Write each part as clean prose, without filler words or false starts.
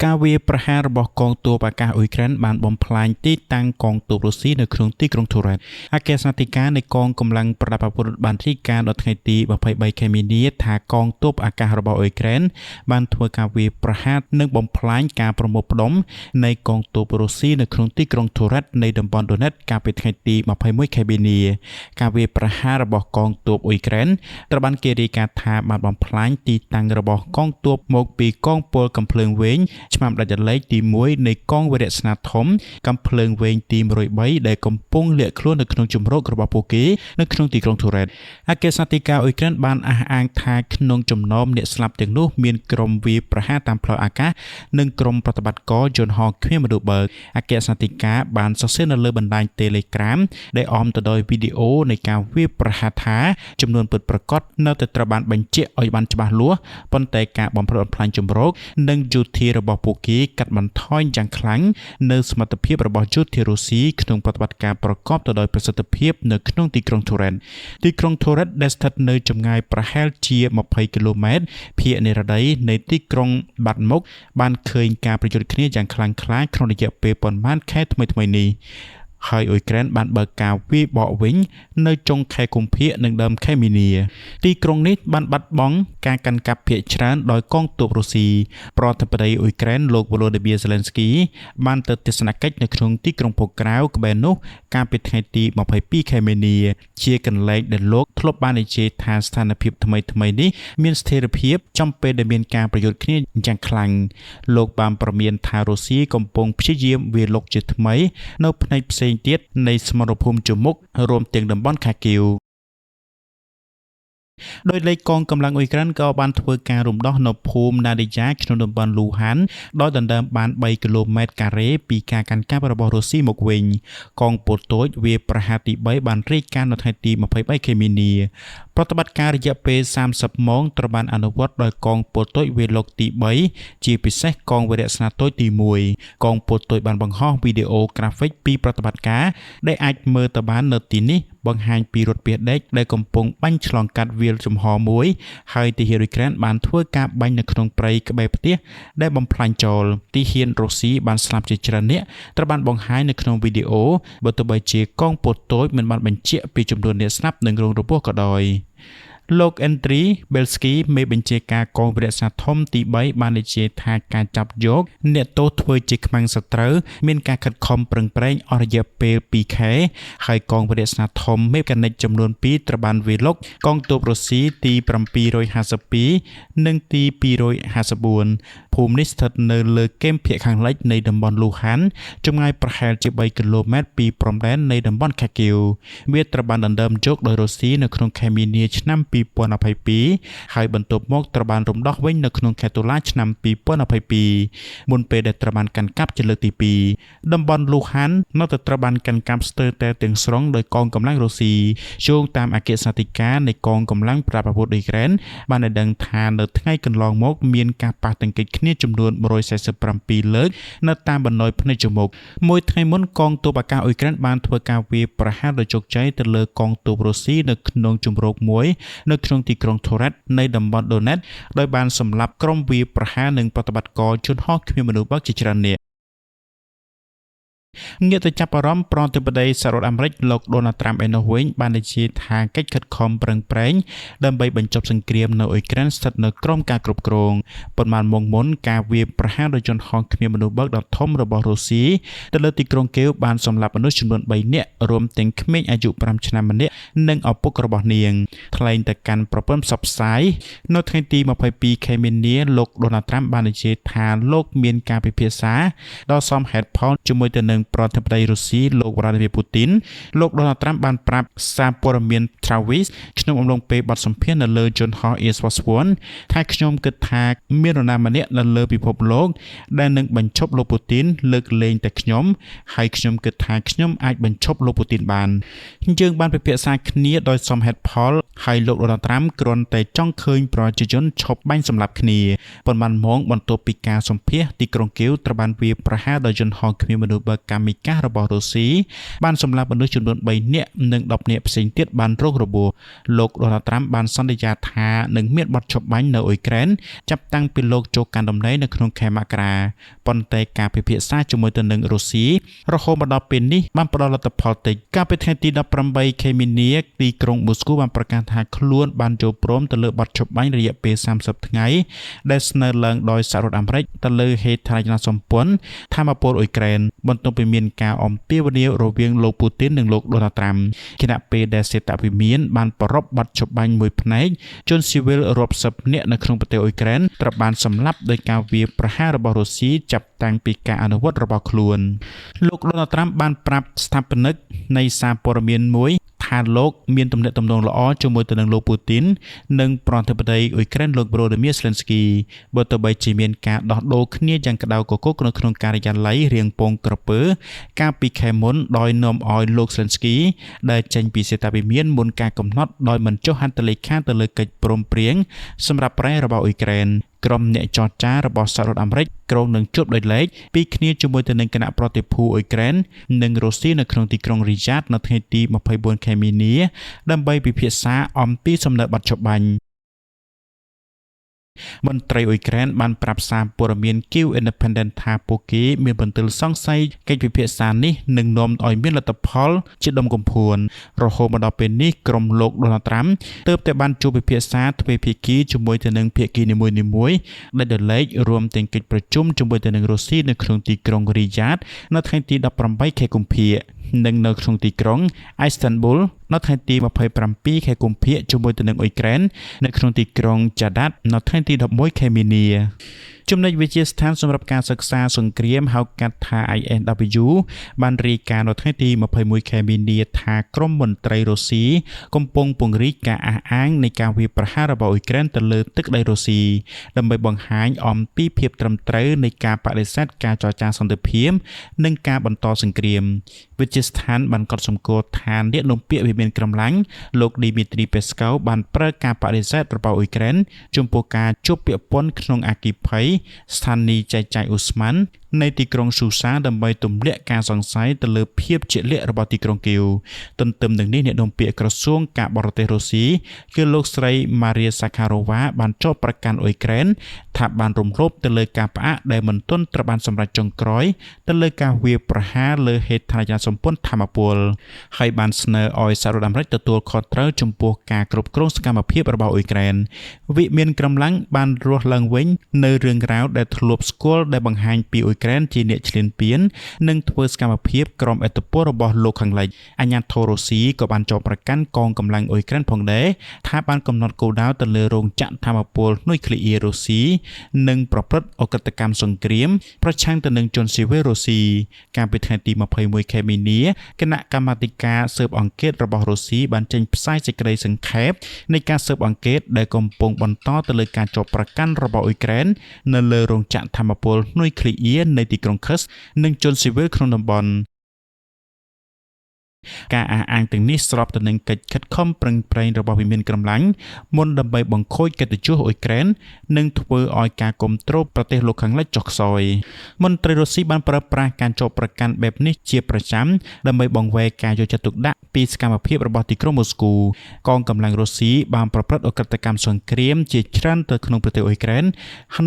ការវាយប្រហាររបស់កងទ័ពអាកាសអ៊ុយក្រែនបានបំផ្លាញទីតាំងកងទ័ពរុស្ស៊ីនៅក្នុងទីក្រុងទូរ៉ែតអគ្គស្នងការនៃកងកម្លាំងប្រដាប់អាវុធបានរាយការណ៍ដល់ថ្ងៃទី23ខែមីនាថាកងទ័ពអាកាសរបស់អ៊ុយក្រែនបានធ្វើការវាយប្រហារនិងបំផ្លាញការប្រមូលផ្ដុំនៃកងទ័ពរុស្ស៊ីនៅក្នុងទីក្រុងទូរ៉ែតនៃតំបន់ដូណេតកាលពីថ្ងៃទី21ខែមីនាការវាយប្រហាររបស់កងទ័ពអ៊ុយក្រែនត្រូវបានគេរាយការណ៍ថាបានបំផ្លាញទីតាំងរបស់កងទ័ពមកពីកងពលកំភ្លើងវែងឆ្មាំដាច់លេខទី1នៃកងវរស្នាធំកំភ្លើងវែងទី103ដែលកំពុងលាក់ខ្លួននៅក្នុងជំរករបស់ពួកគេនៅក្នុងទីក្រុងទូរ៉ែតអគ្គស្នងការអ៊ុយក្រែនបានអះអាងថាក្នុងចំណោមអ្នកស្លាប់ទាំងនោះមានក្រុមវាយប្រហារតាមផ្លូវអាកាសនិងក្រុមប្រតិបត្តិការយន្តហោះគ្មានមនុស្សបើកអគ្គស្នងការបានសរសេរនៅលើបណ្ដាញ Telegram ដែលអមទៅដោយវីដេអូនៃការវាយប្រហារថាចំនួនពិតប្រាកដនៅតែត្រូវបានបញ្ជាក់ឲ្យបានច្បាស់លាស់ប៉ុន្តែការបំផ្លិចបំផ្លាញជំរកនិងយោធារបស់ពួកគេកាត់បន្ថយយ៉ាងខ្លាំងនៅសមត្ថភាពរបស់យោធារុស្ស៊ីក្នុងប្រតិបត្តិការប្រកបទៅដោយប្រសិទ្ធភាពនៅក្នុងទីក្រុងទូរ៉ែតទីក្រុងទូរ៉ែតដែលស្ថិតនៅចម្ងាយប្រហែលជា20គីឡូម៉ែត្រភាគនិរតីនៃទីក្រុងបាត់មុខបានឃើញការប្រយុទ្ធគ្នាយ៉ាងខ្លាំងក្លាក្នុងរយៈពេលប៉ុន្មានខែថ្មីៗនេះហើយអ៊ុយក្រែនបានបើកការវាយបកវិញនៅចុងខែកុម្ភៈនិងដើមខែមីនាទីក្រុងនេះបានបាត់បង់ការកាន់កាប់ភាគច្រើនដោយកងទ័ពរុស្ស៊ីប្រធានាធិបតីអ៊ុយក្រែនលោក Volodymyr Zelensky បានទៅទស្សនកិច្ចនៅក្នុងទីក្រុងប៉ូក្រាវក្បែរនោះកាលពីថ្ងៃទី22ខែមីនាជាកន្លែងដែលលោកធ្លាប់បាននិយាយថាស្ថានភាពថ្មីនេះមានស្ថិរភាពចំពេលដែលមានការប្រយុទ្ធគ្នាយ៉ាងខ្លាំងលោកបានប្រមានថារុស្ស៊ីកំពុងព្យាយាមវាយលុកជាថ្មីនៅផ្នែកផ្សេងទៀតនៃសមរភូមិជមុខរួមទាំងតំបន់ខាគីវដោយលេខកងកម្លាំងអ៊ុយក្រែនក៏បានធ្វើការរំដោះនៅភូមិណាឌីយ៉ាក្នុងតំបន់លូហានដោយដណ្ដើមបាន3គីឡូម៉ែត្រការ៉េពីការកាន់កាប់របស់រុស្ស៊ីមកវិញកងពលតូចវាប្រហារទី3បានរាយការណ៍នៅថ្ងៃទី23ខែមីនាប្រតិបត្តិការរយៈពេល30ម៉ោងត្រូវបានអនុវត្តដោយកងពលតូចវាលោកទី3ជាពិសេសកងវរស្នាតូចទី1កងពលតូចបានបង្ហោះវីដេអូក្រាហ្វិកពីប្រតិបត្តិការដែលអាចមើលទៅបាននៅទីនេះបង្ហាញពីរថពាសដេកដែលកំពុងបាញ់ឆ្លងកាត់វាលចំហមួយហើយទាហានអ៊ុយក្រែនបានធ្វើការបាញ់នៅក្នុងព្រៃក្បែរផ្ទះដែលបំផ្លាញចោលទាហានរុស្ស៊ីបានស្លាប់ជាច្រើននាក់ត្រូវបានបង្ហាញនៅក្នុងវីដេអូបើទោះបីជាកងពលតូចមិនបានបញ្ជាក់ពីចំនួនអ្នកស្លាប់និងរងរបួសក៏ដោយលោក Andriy Belsky មេបញ្ជាការកងវរស្នាធំទី3បាននិយាយថាការចាប់យកអ្នកទោសធ្វើជាខ្មាំងសត្រូវមានការខិតខំប្រឹងប្រែងអស់រយៈពេល2ខែហើយកងវរស្នាធំមេកានិកចំនួន2ត្រូវបានវាយលុកកងទ័ពរុស្ស៊ីទី752និងទី254ភូមិនេះស្ថិតនៅលើគែមភាគខាងលិចនៃតំបន់លូហានចម្ងាយប្រហែលជា3គីឡូម៉ែត្រពីព្រំដែននៃតំបន់ខាគីវវាត្រូវបានដណ្ដើមយកដោយរុស្ស៊ីនៅក្នុងខែមីនាឆ្នាំ2022ហើយបន្ទាប់មកត្រូវបានរំដោះវិញនៅក្នុងខែតុលាឆ្នាំ2022មុនពេលដែលត្រូវបានកាន់កាប់ជាលើកទី2តំបន់លូហាននៅតែត្រូវបានកាន់កាប់ស្ទើរតែទាំងស្រុងដោយកងកម្លាំងរុស្ស៊ីយោងតាមអគ្គស្នងការនៃកងកម្លាំងប្រដាប់អាវុធអ៊ុយក្រែនបានឲ្យដឹងថានៅថ្ងៃកន្លងមកមានការប៉ះទង្គិចគ្នាចំនួន147លើកនៅតាមបណ្ដោយភ្នែកជមុកមួយថ្ងៃមុនកងទ័ពអាកាសអ៊ុយក្រែនបានធ្វើការវាយប្រហារដោយជោគជ័យទៅលើកងទ័ពរុស្ស៊ីនៅក្នុងជម្រកមួយនៅក្នុងទីក្រុងទូរ៉ែតនៃតំបន់ដូណេតដោយបានសម្លាប់ក្រុមវាយប្រហារនិងប្រតិបត្តិការជនហោះគ្មានមនុស្សបើកជាច្រើននាក់ងាកទៅចាប់អារម្មណ៍ប្រធានាធិបតីសហរដ្ឋអាមេរិកលោក Donald Trump ឯនោះវិញបាននិយាយថាកិច្ចខិតខំប្រឹងប្រែងដើម្បីបញ្ចប់សង្គ្រាមនៅអ៊ុយក្រែនស្ថិតនៅក្រោមការគ្រប់គ្រងប៉ុន្មានម៉ោងមុនការវាយប្រហារដោយជនហោះគ្មានមនុស្សបើកដ៏ធំរបស់រុស្ស៊ីទៅលើទីក្រុងគីវបានសម្លាប់មនុស្សចំនួន3នាក់រួមទាំងក្មេងអាយុ5ឆ្នាំម្នាក់និងឪពុករបស់នាងថ្លែងទៅកាន់ប្រព័ន្ធផ្សព្វផ្សាយនៅថ្ងៃទី22ខែមីនាលោក Donald Trump បាននិយាយថាលោកមានការពិភាក្សាដ៏សមហេតុផលជាមួយទៅនឹងប្រធានាធិបតីរុស្ស៊ីលោក Vladimir Putin លោក Donald Trump បានប្រាប់សារព័ត៌មាន Travis ក្នុងអំឡុងពេលបទសម្ភាសន៍នៅលើយន្តហោះ Air Force One ថាខ្ញុំគិតថាមាននរណាម្នាក់នៅលើពិភពលោកដែលនឹងបញ្ឈប់លោក Putin លើកលែងតែខ្ញុំហើយខ្ញុំគិតថាខ្ញុំអាចបញ្ឈប់លោក Putin បានយើងបានពិភាក្សាគ្នាដោយសមហេតុផល ហើយលោកដូណាល់ត្រាំគ្រាន់តែចង់ឃើញប្រជាជនឈប់បាញ់សម្លាប់គ្នាប៉ុន្មានម៉ោងបន្ទាប់ពីការសម្ភាសទីក្រុងគៀវត្រូវបានវាយប្រហារដោយយន្តហោះគ្មានមនុស្សបើកាមីកាសរបស់រុស្ស៊ីបានសម្លាប់មនុស្សចំនួន3នាក់និង10នាក់ផ្សេងទៀតបានរងរបួសលោកដូណាល់ត្រាំបានសន្យាថានឹងមានបទឈប់បាញ់នៅអ៊ុយក្រែនចាប់តាំងពីលោកចូលកាន់តំណែងនៅក្នុងខែមករាប៉ុន្តែការពិភាក្សាជាមួយទៅនឹងរុស្ស៊ីរហូតមកដល់ពេលនេះបានផ្ដល់លទ្ធផលតិចកាលពីថ្ងៃទី18ខែមីនាទីក្រុងមូស្គូបានប្រកាសថាខ្លួនបានចូលព្រមទៅលើបទឈប់បាញ់រយៈពេល30ថ្ងៃដែលស្នើឡើងដោយសហរដ្ឋអាមេរិកទៅលើហេដ្ឋារចនាសម្ព័ន្ធថាមពលអ៊ុយក្រែនបន្ទាប់ពីមានការអំពាវនាវរវាងលោកពូទីននិងលោកដូណាល់ត្រាំគណៈពេលដែលសេតវិមានបានប្រពបទឈប់បាញ់មួយផ្នែកជនស៊ីវិលរាប់សិបនាក់នៅក្នុងប្រទេសអ៊ុយក្រែនត្រូវបានសម្លាប់ដោយការវាយប្រហាររបស់រុស្ស៊ីចាប់តាំងពីការអនុវត្តរបស់ខ្លួនលោកដូណាល់ត្រាំបានប្រាប់ស្ថាបនិកនៃសារព័ត៌មានមួយថាលោកមានទំនាក់ទំនងល្អជាមួយទៅនឹងលោកពូទីននិងប្រធានាធិបតីអ៊ុយក្រែនលោក Volodymyr Zelensky បើទោះបីជាមានការដោះដូរគ្នាយ៉ាងក្តៅគគុកនៅក្នុងការិយាល័យរៀងពងក្រពើកាលពីខែមុនដោយនាំឲ្យលោក Zelensky ដែលចេញពីសេតាវិមានមុនការកំណត់ដោយមិនចុះហត្ថលេខាទៅលើកិច្ចព្រមព្រៀងសម្រាប់ប្រែរបស់អ៊ុយក្រែនក្រុមអ្នកចរចារបស់សហរដ្ឋអាមេរិកក្រុងនឹងជួបដោយឡែកពីគ្នាជាមួយទៅនឹងគណៈប្រតិភូអ៊ុយក្រែននិងរុស្ស៊ីនៅក្នុងទីក្រុងរីយ៉ាតនៅថ្ងៃទី24ខែមីនាដើម្បីពិភាក្សាអំពីសំណើបទឈប់បាញ់មន្ត្រីអ៊ុយក្រែនបានប្រាប់សារព័ត៌មាន Kyiv Independent ថាពួកគេមានបន្ទិលសង្ស័យកិច្ចពិភាក្សានេះនឹងនាំឲ្យមានលទ្ធផលជាដុំកំភួនរហូតមកដល់ពេលនេះក្រុមលោកដូណាល់ត្រាំទើបតែបានជួបពិភាក្សាទ្វេភាគីជាមួយទៅនឹងភាគីនីមួយៗដែលដលេករួមទាំងកិច្ចប្រជុំជាមួយទៅនឹងរុស្ស៊ីនៅក្នុងទីក្រុងរីយ៉ាតនៅថ្ងៃទី18ខែកុម្ភៈនិងនៅក្នុងទីក្រុងអ៊ីស្តានប៊ុលនៅថ្ងៃទី27ខែកុម្ភៈជាមួយទៅនឹងអ៊ុយក្រែននៅក្នុងទីក្រុងចាដាតនៅថ្ងៃទី11ខែមីនាចំណុចវិទ្យាស្ថានសម្រាប់ការសិក្សាសង្គ្រាមហៅកាត់ថា INW បានរាយការណ៍នៅថ្ងៃទី21ខែមីនាថាក្រុមមន្ត្រីរុស្ស៊ីកំពុងពង្រីកការអះអាងនៃការវាយប្រហាររបស់អ៊ុយក្រែនទៅលើទឹកដីរុស្ស៊ីដើម្បីបង្ហាញអំពីភាពត្រឹមត្រូវនៃការបដិសេធការចរចាសន្តិភាពនិងការបន្តសង្គ្រាមវិទ្យាស្ថានបានកត់សម្គាល់ថាអ្នកនាំពាក្យវិមានក្រំឡាញ់លោក Dmitry Peskov បានប្រើការបដិសេធរបស់អ៊ុយក្រែនចំពោះការជួបពាក់ព័ន្ធក្នុងអគ្គិភ័យស្ថានីយ៍ចែកចាយអូស្មန်នៃទីក្រុងស៊ូសាដើម្បីទម្លាក់ការសង្ស័យទៅលើភាពជាក់លាក់របស់ទីក្រុងគៀវទន្ទឹមនឹងនេះអ្នកនាំពាក្យក្រសួងការបរទេសរុស្ស៊ីគឺលោកស្រី Maria Zakharova បានចោទប្រកាន់អ៊ុយក្រែនថាបានរំលោភទៅលើការផ្អាកដែលមិនទាន់ត្រូវបានសម្រេចចុងក្រោយទៅលើការវាយប្រហារលើហេដ្ឋារចនាសម្ព័ន្ធថាមពលហើយបានស្នើឲ្យសហរដ្ឋអាមេរិកទទួលខុសត្រូវចំពោះការគ្រប់គ្រងសកម្មភាពរបស់អ៊ុយក្រែនវិមានក្រំឡាំងបានរស់ឡើងវិញនៅរឿងរ៉ាវដែលធ្លាប់ស្គាល់ដែលបង្ហាញពីអ៊ុយក្រែនជាអ្នកឈ្លានពាននិងធ្វើសកម្មភាពក្រោមឥទ្ធិពលរបស់លោកខាងលិចអាញាធររុស្ស៊ីក៏បានចោទប្រកាន់កងកម្លាំងអ៊ុយក្រែនផងដែរថាបានកំណត់គោលដៅទៅលើរោងចក្រថាមពលនុយក្លេអ៊ែររុស្ស៊ីនិងប្រព្រឹត្តអកតកម្មសង្គ្រាមប្រឆាំងទៅនឹងជនស៊ីវិលរុស្ស៊ីកាលពីថ្ងៃទី21ខែមីនាគណៈកម្មាធិការស៊ើបអង្កេតរបស់រុស្ស៊ីបានចេញផ្សាយសេចក្តីសង្ខេបនៃការស៊ើបអង្កេតដែលកំពុងបន្តទៅលើការចោទប្រកាន់របស់អ៊ុយក្រែននៅលើរោងចក្រថាមពលនុយក្លេអ៊ែរនៃទីក្រុងខឹសនិងជនស៊ីវិលក្នុងតំបន់ការអះអាងទាំងនេះស្របទៅនឹងកិច្ចខិតខំប្រឹងប្រែងរបស់វិមានក្រំឡាញ់មុនដើម្បីបង្ខូចកិត្តិយសអ៊ុយក្រែននិងធ្វើឲ្យការគ្រប់គ្រងប្រទេសលោកខាងលិចចុះខ្សោយមន្ត្រីរុស្ស៊ីបានប្រើប្រាស់ការចោទប្រកាន់បែបនេះជាប្រចាំដើម្បីបង្វែរការយកចិត្តទុកដាក់ពីសកម្មភាពរបស់ទីក្រុងមូស្គូកងកម្លាំងរុស្ស៊ីបានប្រព្រឹត្តអកតកម្មសង្គ្រាមជាច្រើនទៅក្នុងប្រទេសអ៊ុយក្រែន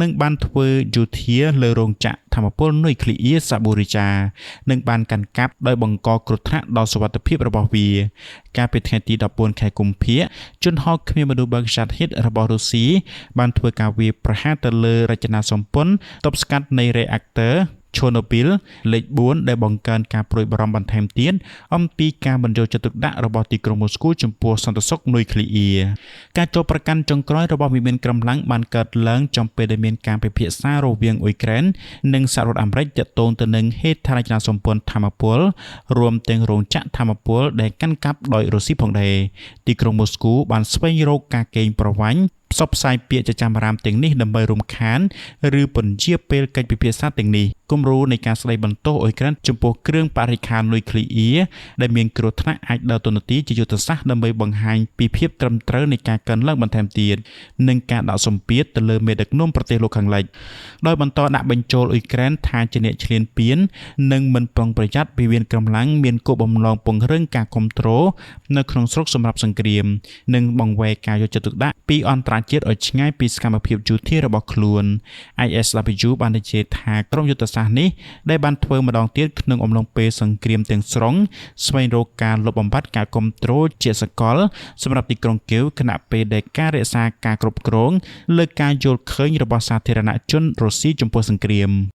និងបានធ្វើយុទ្ធាលើរោងចក្រថាមពលនុយក្លេអ៊ែរសាបូរីចានិងបានកាន់កាប់ដោយបង្កគ្រោះថ្នាក់ដល់សុវត្ថិភាពរបស់វាកាលពីថ្ងៃទី14ខែកុម្ភៈជនហោគ្មានមនុស្សបើកឆាតហិតរបស់រុស្ស៊ីបានធ្វើការវាយប្រហារទៅលើរចនាសម្ព័ន្ធទប់ស្កាត់នៃរ៉េអាក់ទ័រChernobyl លេខ4ដែលបង្កើនការព្រួយបារម្ភបន្ថែមទៀតអំពីការមិនយកចិត្តទុកដាក់របស់ទីក្រុងមូស្គូចំពោះសន្តិសុខនុយក្លេអ៊ែរការចោទប្រកាន់ចុងក្រោយរបស់វិមានក្រំឡាំងបានកើតឡើងចំពេលដែលមានការពិភាក្សារវាងអ៊ុយក្រែននិងសហរដ្ឋអាមេរិកទាក់ទងទៅនឹងហេដ្ឋារចនាសម្ព័ន្ធថាមពលរួមទាំងរោងចក្រថាមពលដែលកាន់កាប់ដោយរុស្ស៊ីផងដែរទីក្រុងមូស្គូបានស្វែងរកការកេងប្រវ័ញ្ច ផ្សព្វផ្សាយពាក្យចចាមអារ៉ាមទាំងនេះដើម្បីរំខានឬពន្យាពេលកិច្ចពិភាក្សាទាំងនេះគំរូនៃការស្ដីបន្ទោសអ៊ុយក្រែនចំពោះគ្រឿងបរិក្ខារនុយក្លេអ៊ែរដែលមានគ្រោះថ្នាក់អាចដើរតួនាទីជាយុទ្ធសាស្ត្រដើម្បីបង្ហាញពីភាពត្រឹមត្រូវនៃការកើនឡើងបន្ថែមទៀតនិងការដាក់សម្ពាធទៅលើមេដឹកនាំប្រទេសលោកខាងលិចដោយបន្តដាក់បញ្ចូលអ៊ុយក្រែនថាជាអ្នកឈ្លានពាននិងមិនប្រុងប្រយ័ត្នពីមានកម្លាំងមានគោលបំណងពង្រឹងការគ្រប់គ្រងនៅក្នុងស្រុកសម្រាប់សង្គ្រាមនិងបង្វែរការយកចិត្តទុកដាក់ពីអន្តរជាតិឲ្យឆ្ងាយពីសកម្មភាពយោធារបស់ខ្លួន ISW បាននិយាយថាក្រុមយុទ្ធសាស្ត្រនេះដែលបានធ្វើម្ដងទៀតក្នុងអំឡុងពេលសង្គ្រាមទាំងស្រុងស្វែងរកការលុបបំបាត់ការគ្រប់គ្រងជាសកលសម្រាប់ទីក្រុងគៀវគណៈពេលដែលការរក្សាការគ្រប់គ្រងលើការយល់ឃើញរបស់សាធារណជនរុស្ស៊ីចំពោះសង្គ្រាម